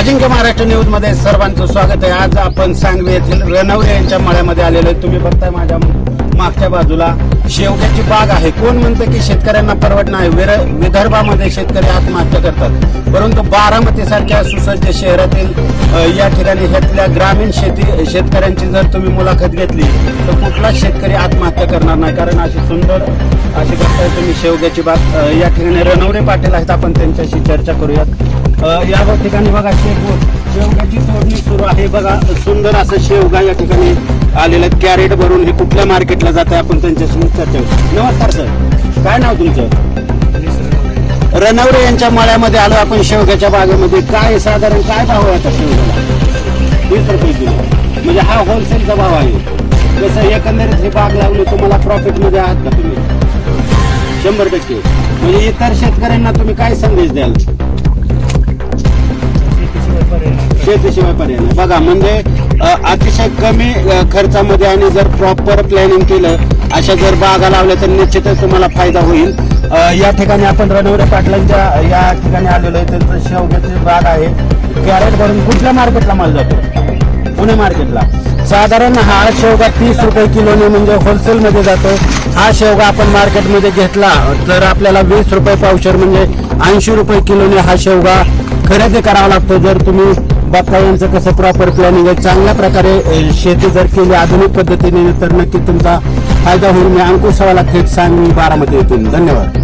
अजिंक्य Maharashtra news मध्ये सर्वांचं स्वागत आहे। आज आपण सांगवी येथील रणवरे यांच्या मळ्यामध्ये आलेलो आहे। तुम्ही बघताय माझ्या मागच्या बाजूला शेवग्याची बाग आहे। कोण म्हणतं की शेतकऱ्यांना परवडत नाही, विदर्भामध्ये शेतकरी आत्महत्या करतात, परंतु बारामती सारख्या सुसज्ज शहरातील या ठिकाणी ह्यातल्या ग्रामीण शेतकऱ्यांची जर तुम्ही मुलाखत घेतली तर कुठलाच शेतकरी आत्महत्या करणार नाही, कारण अशी सुंदर अशी बघताय तुम्ही शेवग्याची बाग। या ठिकाणी रणवरे पाटील आहेत, आपण त्यांच्याशी चर्चा करूयात। या ठिकाणी बघा शेवग्याची तोडणी सुरू आहे। बघा सुंदर असं शेवगा या ठिकाणी आलेलं कॅरेट भरून हे कुठल्या मार्केटला जात आहे, आपण त्यांच्याशी चर्चा करू। नमस्कार सर, काय नाव तुमचं? रणवरे यांच्या मळ्यामध्ये आलो आपण शेवग्याच्या बागेमध्ये। काय साधारण काय भाव आहे आता शेवग्याला? 20 रुपये किलो, म्हणजे हा होलसेलचा भाव आहे। कसं एकंदरीत ही बाग लावली, तुम्हाला प्रॉफिट मध्ये आहात का तुम्ही? 100%। म्हणजे इतर शेतकऱ्यांना तुम्ही काय संदेश द्याल? शेतीशिवाय पर्याय नाही। बघा म्हणजे अतिशय कमी खर्चामध्ये आणि जर प्रॉपर प्लॅनिंग केलं, अशा जर बागा लावल्या तर निश्चितच तुम्हाला फायदा होईल। या ठिकाणी आपण रणवरे पाटलांच्या या ठिकाणी आलेलो आहे। त्यांचं शेवग्याची बाग आहे, कॅरेट भरून कुठल्या मार्केटला माल जातो? पुणे मार्केटला। साधारण हा शेवगा 30 रुपये किलोने म्हणजे होलसेल मध्ये जातो। हा शेवगा आपण मार्केटमध्ये घेतला तर आपल्याला 20 रुपये पावशेर म्हणजे 80 रुपये किलोने हा शेवगा खरेदी करावा लागतो। जर तुम्ही बाप्पा यांचं कसं प्रॉपर प्लॅनिंग आहे, चांगल्या प्रकारे शेती जर केली आधुनिक पद्धतीने तर नक्की तुमचा फायदा होईल। मी अंकुश सवाला थेट सांगवी बारामती येथून। धन्यवाद।